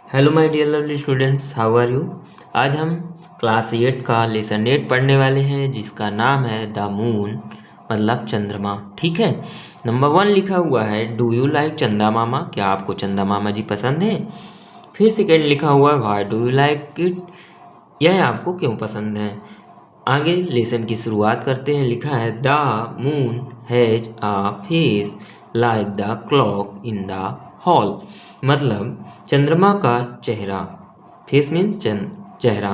Hello my dear lovely students, how are you. आज हम class 8 का लेसन 8 पढ़ने वाले हैं जिसका नाम है द मून मतलब चंद्रमा। ठीक है। नंबर 1 लिखा हुआ है डू यू लाइक चंदा मामा, क्या आपको चंदा मामा जी पसंद है। फिर सेकेंड लिखा हुआ है why do you like it, यह आपको क्यों पसंद है। आगे लेसन की शुरुआत करते हैं। लिखा है the moon has a face like the clock in the hall, मतलब चंद्रमा का चेहरा, फेस मीन्स चेहरा,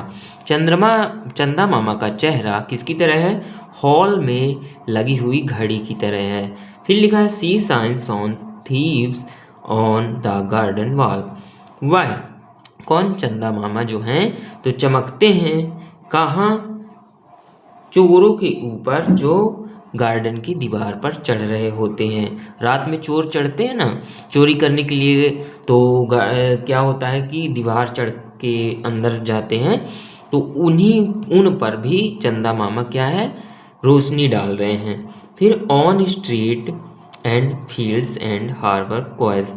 चंदा मामा का चेहरा किसकी तरह है, हॉल में लगी हुई घड़ी की तरह है। फिर लिखा है see science on thieves on the garden wall, वह कौन, चंदा मामा जो हैं तो चमकते हैं कहाँ, चोरों के ऊपर जो गार्डन की दीवार पर चढ़ रहे होते हैं। रात में चोर चढ़ते हैं ना चोरी करने के लिए, तो क्या होता है कि दीवार चढ़ के अंदर जाते हैं, तो उन पर भी चंदा मामा क्या है, रोशनी डाल रहे हैं। फिर on street and fields and harbour quays,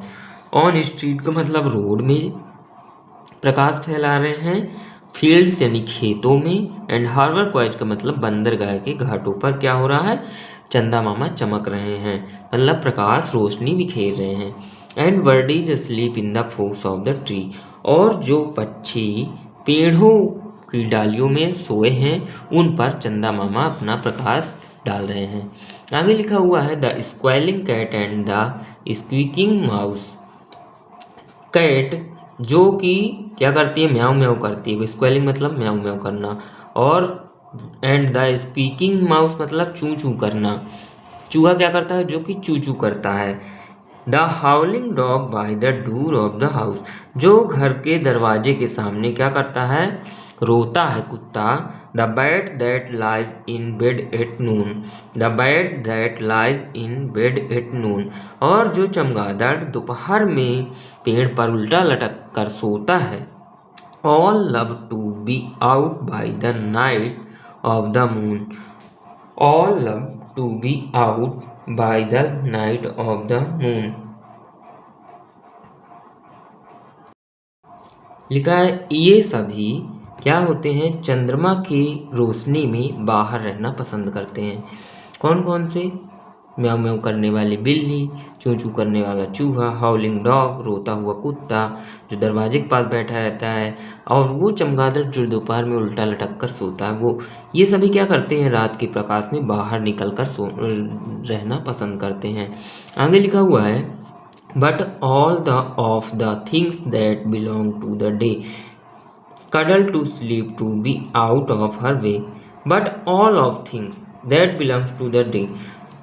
on street का मतलब रोड में प्रकाश फैला रहे हैं, फील्ड्स यानी खेतों में, एंड हार्बर क्वाइज का मतलब बंदरगाह के घाटों पर क्या हो रहा है, चंदा मामा चमक रहे हैं, मतलब प्रकाश रोशनी बिखेर रहे हैं। And birdies sleep in the forks of the tree, और जो पक्षी पेड़ों की डालियों में सोए हैं उन पर चंदा मामा अपना प्रकाश डाल रहे हैं। आगे लिखा हुआ है the squealing cat and the squeaking mouse, cat जो कि क्या करती है, म्याऊ म्याऊ करती है, स्क्वेलिंग मतलब म्याऊ म्याऊ करना, और एंड द स्पीकिंग माउस मतलब चू चू करना, चूहा क्या करता है, जो कि चू चू करता है। The हाउलिंग dog by the door of the house, जो घर के दरवाजे के सामने क्या करता है, रोता है कुत्ता। The bat that lies in bed at noon, the bat that lies in bed at noon, और जो चमगादड़ दोपहर में पेड़ पर उल्टा लटक कर सोता है। All love to be out by the night of the moon, all love to be out by the night of the moon. लिखा है ये सभी क्या होते हैं, चंद्रमा की रोशनी में बाहर रहना पसंद करते हैं। कौन कौन से, म्याऊ म्याऊ करने वाली बिल्ली, चू चू करने वाला चूहा, हाउलिंग डॉग रोता हुआ कुत्ता जो दरवाजे के पास बैठा रहता है, और वो चमगादड़ जो दोपहर में उल्टा लटक कर सोता है, वो ये सभी क्या करते हैं, रात के प्रकाश में बाहर निकल कर रहना पसंद करते हैं। आगे लिखा हुआ है but all the of the things that belong to the day cuddle to sleep to be out of her way, but all of things that belongs to the day,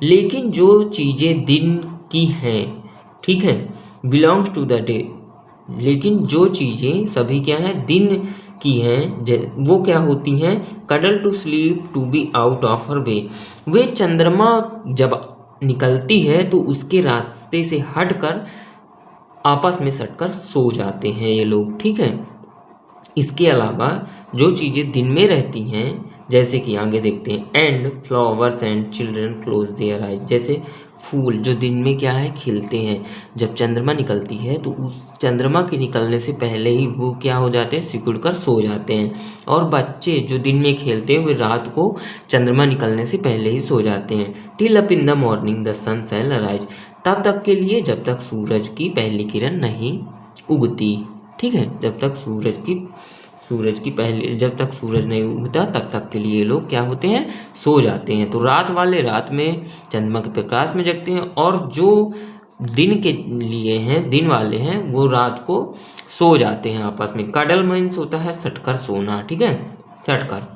लेकिन जो चीज़ें दिन की हैं, ठीक है, belongs to the day, लेकिन जो चीज़ें सभी क्या हैं, दिन की हैं, वो क्या होती हैं, cuddle to sleep to be out of her way, वे चंद्रमा जब निकलती है तो उसके रास्ते से हटकर आपस में सटकर सो जाते हैं ये लोग। ठीक है। इसके अलावा जो चीज़ें दिन में रहती हैं, जैसे कि आगे देखते हैं and flowers and children close their eyes, जैसे फूल जो दिन में क्या है, खिलते हैं, जब चंद्रमा निकलती है तो उस चंद्रमा के निकलने से पहले ही वो क्या हो जाते हैं, सिकुड़ कर सो जाते हैं। और बच्चे जो दिन में खेलते हैं वे रात को चंद्रमा निकलने से पहले ही सो जाते हैं। Till up in the morning the sun shall arise, तब तक के लिए जब तक सूरज की पहली किरण नहीं उगती। ठीक है, जब तक जब तक सूरज नहीं उगता तब तक के लिए लोग क्या होते हैं, सो जाते हैं। तो रात वाले रात में चंद्रमा के प्रकाश में जगते हैं, और जो दिन के लिए हैं, दिन वाले हैं, वो रात को सो जाते हैं आपस में। कडल मीन्स होता है सटकर सोना, ठीक है, सटकर,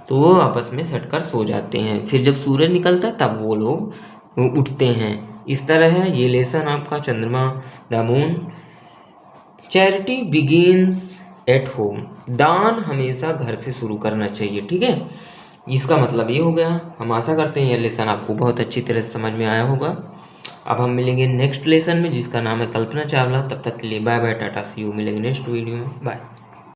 तो वो आपस में सटकर सो जाते हैं। फिर जब सूरज निकलता है तब वो लोग उठते हैं। इस तरह है ये लेसन आपका चंद्रमा the moon. Charity begins at home, दान हमेशा घर से शुरू करना चाहिए। ठीक है, इसका मतलब ये हो गया। हम आशा करते हैं यह लेसन आपको बहुत अच्छी तरह से समझ में आया होगा। अब हम मिलेंगे नेक्स्ट लेसन में जिसका नाम है कल्पना चावला। तब तक के लिए bye bye, tata, see you, मिलेंगे नेक्स्ट वीडियो में, बाय।